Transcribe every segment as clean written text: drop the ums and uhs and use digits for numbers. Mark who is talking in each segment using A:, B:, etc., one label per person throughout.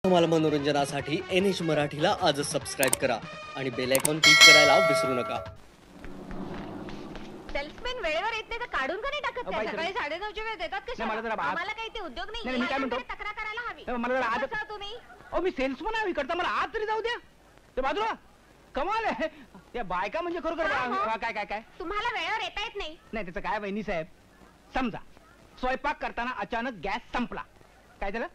A: तुम्हाला मनोरंजनासाठी NH मराठीला आजच सबस्क्राईब करा आणि बेल आयकॉन क्लिक करायला विसरू नका.
B: सेल्समॅन वेळेवर येत नाही तर काढून का नाही टाकत? सकाळी 9:30ची वेळ देतात कशा? आम्हाला काही ते उद्योग नाही.
C: मी काय म्हणतो,
B: तक्रार करायला हवी.
C: मला जरा आज
B: तुम्ही
C: मी सेल्समन आहे इकडचा, मला आज तरी जाऊ द्या. ते बाजूला कमाल आहे त्या बायका म्हणजे खरोखर. काय काय काय
B: तुम्हाला वेळेवर येता येत नाही?
C: नाही त्याचं काय वहिनी साहेब, समजा स्वयंपाक करताना अचानक गॅस संपला, काय झालं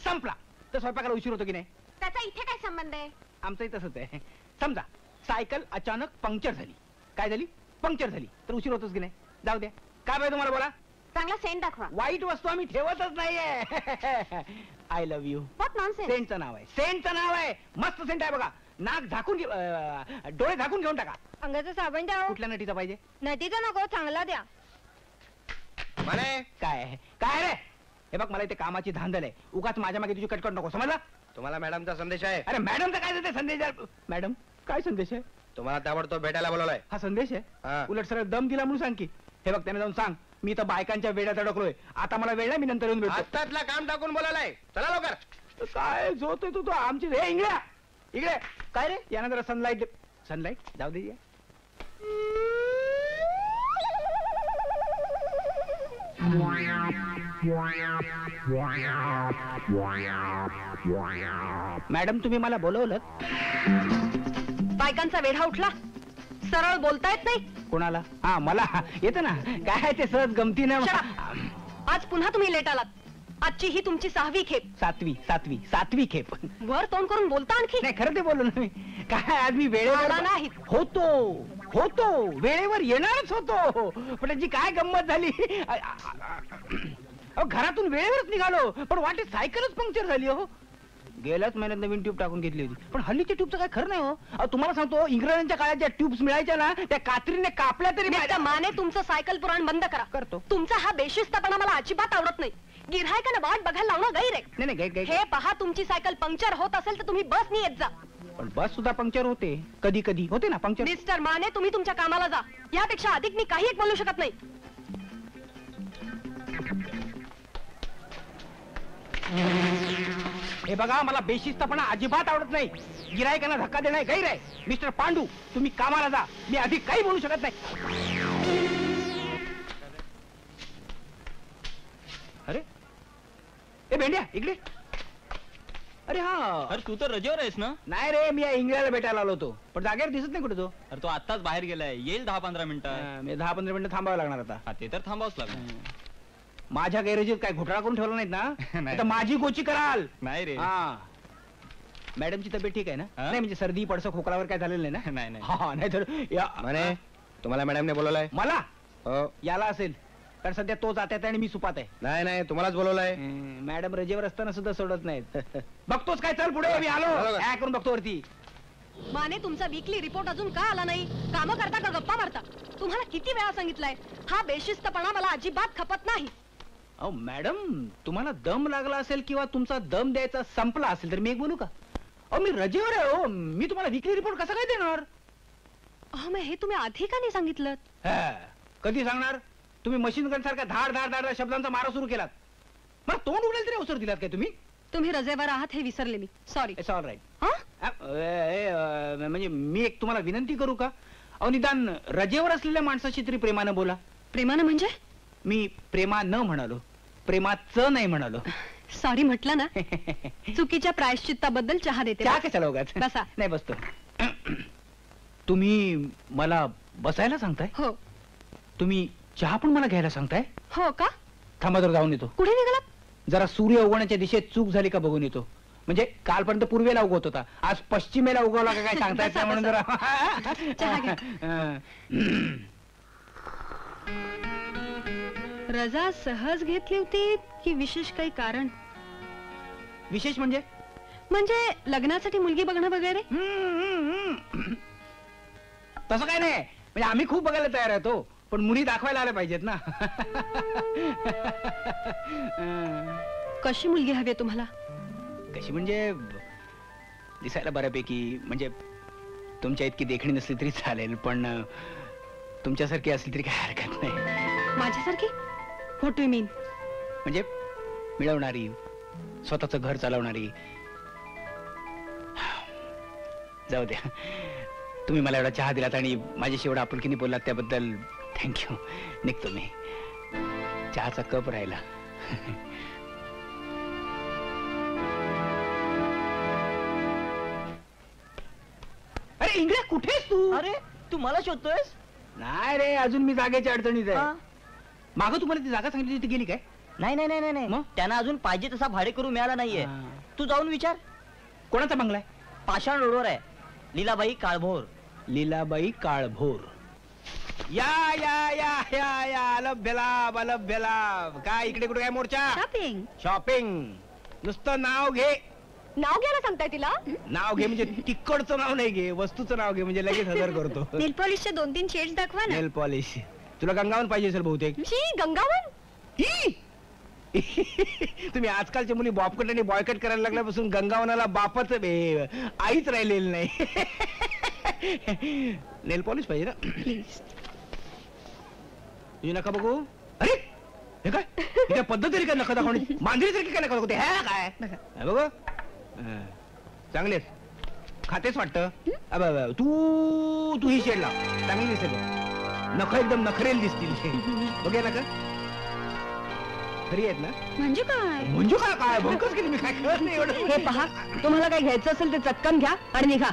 C: संपला तर स्वयंपाकाला उशीर होतो की नाही?
B: त्याचा इथे काय संबंध आहे?
C: आमचंही तसंच आहे. समजा सायकल अचानक पंक्चर झाली, काय झाली पंक्चर झाली तर उशीर होतोच की नाही? जाऊ द्या. काय पाहिजे तुम्हाला बोला?
B: चांगला सेंट दाखवा.
C: वाईट वस्तू आम्ही ठेवतच नाहीये. I love you.
B: What nonsense.
C: सेंटचं नाव आहे, सेंटचं नाव आहे. मस्त सेंट आहे बघा. नाक झाकून डोळे झाकून घेऊन टाका.
B: अंगाचं साबण द्या.
C: कुठल्या नटीचा पाहिजे?
B: नटीचा नको, चांगला द्या.
C: म्हणे काय आहे काय रे? हे बघ मला इथे कामाची धांदल आहे, उगाच माझ्या मागे तुझी कटकट नको, समजला?
D: तुम्हाला मॅडमचा संदेश आहे.
C: अरे मॅडमचा काय देते संदेश? मॅडम काय संदेश आहे?
D: तुम्हाला ताबडतोब भेटायला बोलवलाय.
C: हा संदेश आहे?
D: हा.
C: उलट सरळ दम दिला म्हणून सांग की. हे बघ त्याने जाऊन सांग मी तर बायकांच्या वेड्यात अडकलोय, आता मला वेळ नाही, मी नंतर येऊन भेटतो.
D: आत्तातला काम टाकून बोलायलाय. चला लवकर.
C: काय झोतोय तू आमची? हे इंगळ्या इकडे काय रे? यानं जरा सनलाईट सनलाईट जाऊ दे. मॅडम तुम्ही मला बोलवलं?
B: बायकांचा वेढा उठला, सरळ बोलता येत नाही.
C: कोणाला? हा मला येतं ना. काय ते सहज गमतीनं.
B: आज पुन्हा तुम्ही लेट आलात. आजची ही तुमची 6वी खेप.
C: सातवी खेप.
B: वर तोंड करून बोलता आणखी?
C: नाही खरं ते बोललो ना मी. काय आज मी वेळेवर
B: नाही
C: होतो वेळेवर येणारच होतो, पण त्याची काय गंमत झाली. घरातून वेळेवरच निघालो पण वाटेत सायकलच पंक्चर झाली. हो गेल्याच महिन्यात नवीन ट्यूब टाकून घेतली होती, पण हल्लीच्या ट्यूबचं काय खरं नाही. हो तुम्हाला सांगतो, इंग्रजांच्या काळात ज्या ट्यूब्स मिळायच्या ना त्या कात्रीने कापल्या तरी.
B: माने तुमचं सायकल पुराण बंद करा.
C: करतो.
B: तुमचा हा बेशिस्तपणा मला अजिबात आवडत नाही. गिऱ्हाईकांना वाट बघायला लावणं गैर आहे.
C: नाही
B: हे पहा, तुमची सायकल पंक्चर होत असेल तर तुम्ही बसनी येत जा.
C: पण बस सुद्धा पंक्चर होते, कधी कधी होते ना पंक्चर.
B: मिस्टर माने तुम्ही तुमच्या कामाला जा. यापेक्षा अधिक मी काही एक बोलू शकत नाही.
C: हे बघा मला बेशिस्तपणा अजिबात आवडत नाही. गिऱ्हाईकांना धक्का देणं गैर आहे. मिस्टर पांडू तुम्ही कामाला जा, मी अधिक काही बोलू शकत नाही. अरे ए भेंड्या इकडे. अरे हा,
E: अरे तू तर रजेवर आहेस ना?
C: नाही रे, मी या इंग्लंडला भेटायला आलो होतो, पण जागेवर दिसत नाही कुठे तो.
E: अरे तो आत्ताच बाहेर गेलाय, येईल 10-15 मिनिटं.
C: मी 10-15 मिनिटं थांबावं लागणार आता.
E: हा ते तर थांबावच लागेल.
C: माझ्या गैरेजीत काय घोटाळा करून ठेवला नाहीत ना?
E: नाही.
C: आता माझी गोची कराल.
E: नाही रे.
C: हा मॅडमची तब्येत ठीक आहे ना?
E: हा?
C: नाही म्हणजे सर्दी पडसं खोकलावर काय झालेलं नाही ना?
E: नाही नाही.
C: हा नाही तर
D: म्हणे तुम्हाला मॅडमने बोलवलाय.
C: मला
D: हो.
C: याला असेल, कारण सध्या तो जात आहे आणि मी सुपात आहे.
D: नाही तुम्हालाच बोलवलाय.
C: मॅडम रजेवर असताना सुद्धा सोडत नाहीत. बघतोच काय, चल पुढे, मी आलो.
D: बरोबर.
C: काय करून बघतो वरती.
B: माने तुमचा वीकली रिपोर्ट अजून का आला नाही? काम करता का गप्पा मारता? तुम्हाला किती वेळा सांगितलंय, हा बेशिस्तपणा मला अजिबात खपत नाही.
C: अहो मॅडम, तुम्हाला दम लागला असेल किंवा तुमचा दम द्यायचा संपला असेल तर मी एक बोलू का? अहो मी रजेवर आहे. हो मी तुम्हाला वीकली रिपोर्ट कसा काय देणार?
B: अहो मग हे तुम्ही आधी का नाही सांगितलं?
C: कधी सांगणार? तुम्ही मशीन गन सारखा धाड धाड धाड शब्दांचा मारा सुरू केलात. मला तोंड उडेल तरी अवसर दिलात काय तुम्ही?
B: तुम्ही रजेवर आहात हे विसरले मी. सॉरी.
C: It's all right. म्हणजे मी एक तुम्हाला विनंती करू का? अहो निदान रजेवर असलेल्या माणसाशी तरी प्रेमानं बोला.
B: प्रेमानं म्हणजे?
C: मी प्रेमा न म्हणालो, प्रेमाचं नाही म्हणालो.
B: सॉरी म्हटलं ना. चुकीच्या प्रायश्चित्ताबद्दल चहा देते.
C: चहा कशाला उगाच?
B: बसा.
C: नाही बसतो. तुम्ही मला बसायला सांगताय?
B: हो.
C: तुम्ही चहा पण मला घ्यायला सांगताय?
B: हो का?
C: थांबा जरा जाऊन येतो.
B: कुठे निघालात?
C: जरा सूर्य उगवण्याच्या दिशेत चूक झाली का बघून येतो. म्हणजे कालपर्यंत पूर्वेला उगवत होता, आज पश्चिमेला उगवला का काय सांगता येत नाही म्हणून जरा
B: चहा घ्या. रजा सहज घेतली होती की विशेष काही कारण?
C: विशेष म्हणजे?
B: म्हणजे लग्नासाठी मुलगी बघणं वगैरे?
C: तसं काय नाही, म्हणजे आम्ही खूप बघायला तयार आहे, पण मुली दाखवायला आल्या पाहिजेत ना.
B: कशी मुलगी हवी तुम्हाला?
C: कशी म्हणजे दिसायला बऱ्यापैकी, म्हणजे तुमच्या इतकी देखणी नसली तरी चालेल, पण तुमच्यासारखी असली तरी काय हरकत नाही.
B: माझ्यासारखी? व्हॉट डू यू मीन?
C: म्हणजे मिळवणारी, स्वतःचं घर चालवणारी, जाऊ द्या. तुम्ही मला एवढा चहा दिलात आणि माझ्याशी एवढा आपुलकीने बोललात त्याबद्दल थँक्यू. निघतो मी. चहाचा कप राहिला. अरे इंगळ्या कुठेस तू?
A: अरे तू मला शोधतोयस?
C: नाही रे, अजून मी जागेच्या अडचणीत
A: हा?
C: आहे. मागं तुम्हाला ती जागा सांगितली ती गेली काय?
A: नाही नाही नाही नाही
C: मग?
A: त्यांना अजून पाहिजे तसा भाडे करू मिळाला नाहीये.
C: हा.
A: तू जाऊन विचार.
C: कोणाचा बंगला आहे?
A: पाषाण रोडवर आहे, लीलाबाई काळभोर.
C: लीलाबाई काळभोर. या या या या या अलभ्य लाभ, अलभ्य लाभ. काय इकडे कुठे काय मोर्चा?
B: शॉपिंग.
C: शॉपिंग. नुसतं नाव घे.
B: नाव घ्यायला सांगताय तिला?
C: नाव घे म्हणजे तिकडचं नाव नाही घे, वस्तूचं नाव घे म्हणजे लगेच हजर करतो.
B: नेल पॉलिशचे 2-3 शेड्स दाखवा
C: नेल पॉलिश. तुला गंगावन पाहिजे असेल बहुतेक.
B: गंगावन.
C: ही! तुम्ही आजकालच्या मुली बॉबकट आणि बॉयकट करायला लागल्यापासून गंगावनाला बापच आईच राहिलेली नाही. नेल पॉलिश पाहिजे ना? तुझी नका बघू. अरे हे काय, हे काय पद्धत तरी काय नका दाखवणे? मांजरी तरी काय नका दाखवते? हे काय हे बघ. चांगलेच खातेच वाटतं. तू तू ही शेड लाव, चांगली दिसेल बघ. नख एकदम नखरेल दिसतील. बघे नका खरी आहेत ना?
B: म्हणजे काय?
C: म्हणजे काय काय भंकच केली मी, काय कळत नाही एवढं.
B: हे पहा, तुम्हाला काही घ्यायचं असेल ते चटकन घ्या आणि निघा.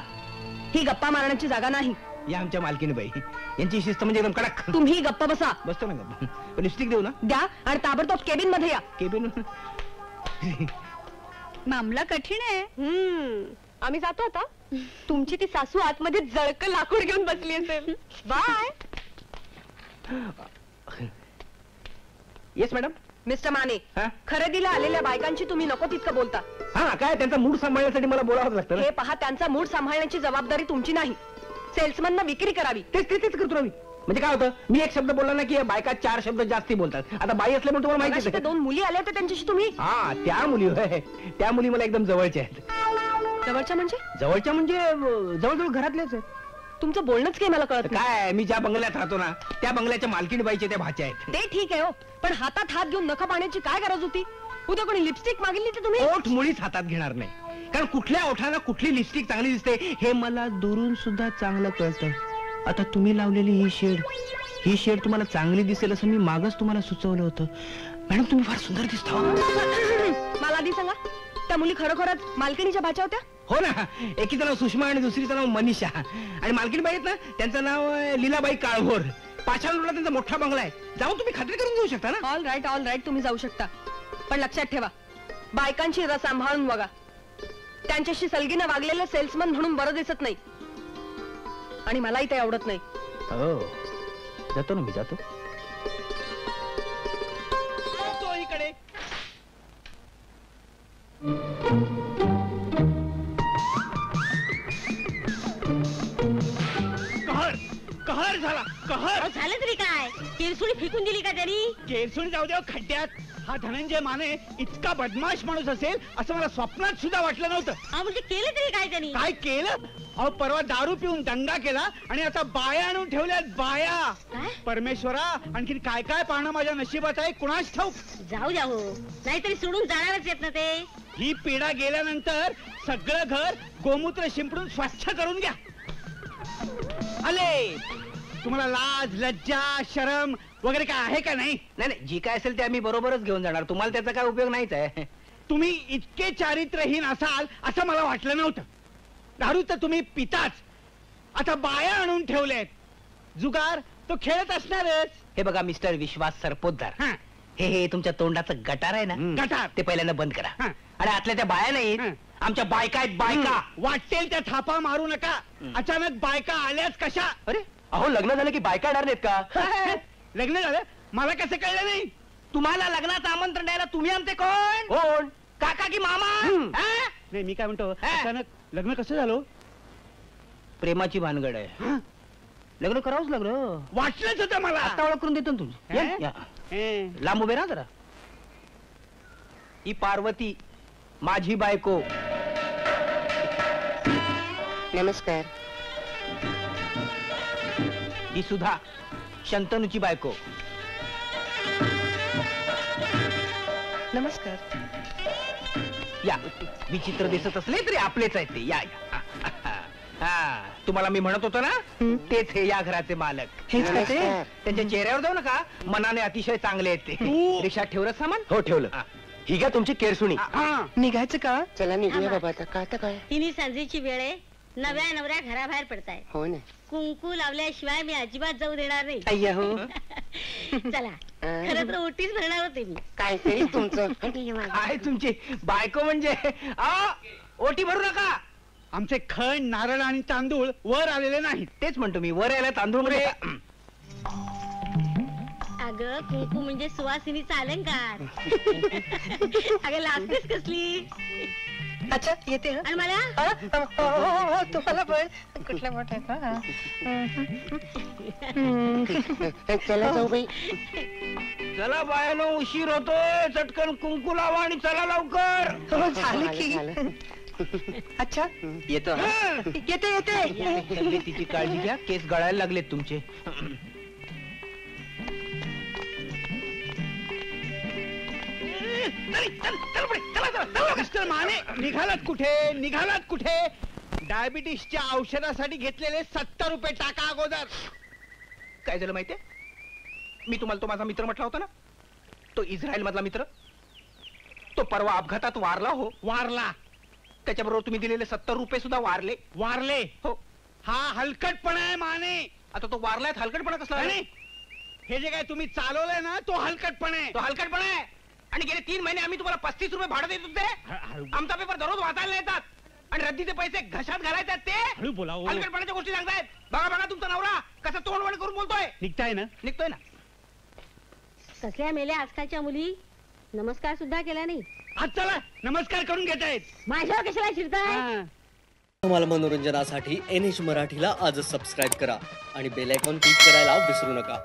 B: ही गप्पा मारण्याची जागा नाही.
C: या आमच्या मालकीने बाई, यांची शिस्त म्हणजे एकदम कडक.
B: तुम्ही गप्पा बसा.
C: बसतो ना गप्प. लिपस्टिक देऊ ना?
B: द्या आणि ताबडतोब केबिन मध्ये या.
C: केबिन.
B: मामला कठीण आहे. आम्ही जातो आता. तुमची ती सासू आतमध्ये जळक लाकूड घेऊन बसली असेल. Bye.
C: Yes madam.
B: Mister Mane,
C: हा?
B: खरेदीला आलेल्या बायकांची तुम्ही नको तितकं बोलता.
C: हा काय, त्यांचा मूड सांभाळण्यासाठी मला बोलावंच लागतं
B: हे
C: ना.
B: पहा, त्यांचा मूड सांभाळण्याची जबाबदारी तुमची नाही. सेल्समन विक्री करावी.
C: तेच करतो ना मी. म्हणजे काय होतं, मी एक शब्द बोलला ना की बायका 4 शब्द जास्ती बोलतात. आता बाई असल्यामुळे तुम्हाला
B: मगाशी
C: माहिती
B: त्या 2 मुली आल्या होत्या त्यांच्याशी तुम्ही.
C: हा त्या मुली होय. त्या मुली मला एकदम जवळच्या आहेत.
B: जवळच्या म्हणजे?
C: जवळच्या म्हणजे जवळजवळ घरातल्याच आहेत.
B: तुमचं बोलणंच काही मला कळत नाही.
C: काय, मी ज्या बंगल्यात राहतो ना त्या बंगल्याच्या मालकीण बाईच्या त्या भाच्या आहेत.
B: ते ठीक आहे हो, पण हातात हात घेऊन नखा पाण्याची काय गरज होती? उद्या कोणी लिपस्टिक मागितली तर तुम्ही?
C: ओठ मुळीच हातात घेणार नाही, कारण कुठल्या ओठाला कुठली लिपस्टिक चांगली दिसते हे मला दुरून सुद्धा चांगलं कळतं. आता तुम्ही लावलेली ही शेड तुम्हाला चांगली दिसेल असं मी मागच तुम्हाला सुचवलं होतं. मॅडम तुम्ही फार सुंदर दिसता.
B: मला आधी सांगा, त्या मुली खरोखरच मालकिणीच्या भाच्या होत्या?
C: हो ना, एकीचं नाव सुषमा आणि दुसरीचं नाव मनीषा. आणि मालकीण बाई आहेत ना, त्यांचं नाव लीलाबाई काळभोर. पाषाण रोडला त्यांचा मोठा बंगला आहे. जाऊन तुम्ही खात्री करून घेऊ शकता ना.
B: ऑल राईट तुम्ही जाऊ शकता, पण लक्षात ठेवा, बायकांची रस सांभाळून बघा. त्यांच्याशी सलगीनं वागलेलं सेल्समन म्हणून बरं दिसत नाही, आणि मलाही ते आवडत नाही.
C: हो, जातो ना मी, जातो.
E: इकडे
C: कहर झाला, कहर.
B: झालं तरी काय, किरसुणी फेकून दिली का त्यांनी?
C: केरसुणी जाऊ द्या खड्ड्यात. हा धनंजय माने इतका बदमाश माणूस असेल असं मला स्वप्नात सुद्धा वाटलं नव्हतं.
B: म्हणजे केलं तरी काय त्यांनी?
C: काय केलं? अहो परवा दारू पिऊन दंगा केला आणि आता बाया आणून ठेवल्यात, बाया. परमेश्वरा, आणखीन काय काय पाहणं माझ्या नशिबात आहे कुणास ठाऊक.
B: जाऊ द्या हो, नाहीतरी सोडून जाणारच येत ना ते.
C: ही पिढा गेल्यानंतर सगळं घर गोमूत्र शिंपडून स्वच्छ करून घ्या. आले तुम्हाला लाज लज्जा शरम वगैरे काय आहे का नाही? नाही, जी काय असेल ते आम्ही बरोबरच घेऊन जाणार. तुम्हाला त्याचा काय उपयोग नाहीच आहे. तुम्ही इतके चारित्रहीन असाल असं मला वाटलं नव्हतं. दारू तर तुम्ही पिताच, आता बाया आणून ठेवलेत. जुगार तो खेळत असणारच. हे बघा मिस्टर विश्वास सरपोतदार, हे तुमच्या तोंडाचं गटार आहे ना, गटार ते पहिल्यांदा बंद करा. आणि आतल्या त्या बाया नाही, आमच्या बायका आहेत, बायका. वाटेल त्या थापा मारू नका. अचानक बायका आल्याच कशा? अरे अहो, लग्न झालं की बायका येणार नाहीत का? लग्न झालं मला कसं कळलं नाही? तुम्हाला लग्नाचं आमंत्रण द्यायला तुम्ही आमचे कोण? कोण, काका की मामा? नाही, मी काय म्हणतो, अचानक लग्न कसं झालं? प्रेमाची भानगड आहे. लग्न करावंच लागलं. वाटलंच होतं मला. आता ओळख करून देतो ना तुम्ही. लांब उभे राहा जरा. ही पार्वती माझी बायको.
B: नमस्कार.
C: ही सुद्धा शंतनूची बायको.
B: नमस्कार.
C: या, विचित्र दिसत असले तरी आपलेच आहेत ते. या हा तुम्हाला मी म्हणत होतो ना तेच हे या घराचे मालक.
B: हेच का ते?
C: त्यांच्या चेहऱ्यावर जाऊ नका, मनाने अतिशय चांगले आहेत ते. रिक्षात ठेवलं सामान?
D: हो ठेवलं.
C: हा.
D: ही घ्या तुमची केरसुणी.
C: हा.
B: निघायचं का?
F: चला निघूया बाबा आता का आता काय
G: तिन्ही सांजेची वेळ आहे. नव्या नवऱ्या घराबाहेर पडताय.
F: हो ना
G: कुंकू लावल्याशिवाय मी अजिबात जाऊ देणार नाही.
B: अय्या हो.
G: चला खरं तर ओटीच भरणार होते मी.
F: काहीतरी तुमचं
C: काय तुमची बायको म्हणजे ओटी भरू नका.
E: आमचे खण नारळ आणि तांदूळ वर आलेले नाहीत.
C: तेच म्हणतो मी, वर यायला तांदूळ मध्ये.
G: अगं कुंकू म्हणजे सुवासिनीचा अलंकार. अगं लागतेच कसली.
B: अच्छा येते हं?
G: आणि मला
B: तुम्हाला पण कुठल्या मोठ्या
F: चला जाऊ बाई
C: चला बायानो, उशीर होतोय. चटकन कुंकू लावा आणि चला लवकर.
B: झालं की.
F: झालं.
B: अच्छा
C: येतो.
B: येते येते.
C: तब्येतीची काळजी घ्या, केस गळायला लागलेत तुमचे.
E: मिस्टर माने, निघालात कुठे? डायबिटीसच्या औषधासाठी घेतलेले 70 रुपये टाका अगोदर.
C: काय झालं माहितीये, मी तुम्हाला तो माझा मित्र म्हटला होता ना, तो इस्रायल मधला मित्र, तो परवा अपघातात वारला. हो
E: वारला?
C: त्याच्याबरोबर तुम्ही दिलेले 70 रुपये सुद्धा वारले.
E: वारले?
C: हो.
E: हा हलकटपणा आहे माने.
C: आता तो वारलाय, हलकटपणा कसला आहे?
E: आणि हे जे काय तुम्ही चालवलंय ना, तो हलकटपणा आहे.
C: तो हलकटपणा आहे. आणि गेले 3 महिने आम्ही तुम्हाला 35 रुपये भाडं देत होते.
E: हळू-
C: आमचा पेपर दररोज वाचायला येतात आणि रद्दीचे पैसे घशात घालायचे ते.
E: हळू बोला हो.
C: हलकटपणाच्या गोष्टी सांगतायत. बघा बघा तुमचा नवरा कसा तोंडवड करून बोलतोय.
E: निघताय ना?
C: निघतोय ना.
G: कसल्या मेल्या आजकालच्या मुली नमस्कार सुद्धा केला नाही.
E: आज चला नमस्कार करून घेतायत.
G: माझ्यावर कशाला चिडताय?
A: तुम्हाला मनोरंजनासाठी NH मराठीला आजच सबस्क्राईब करा आणि बेल आयकॉन क्लिक करायला विसरू नका.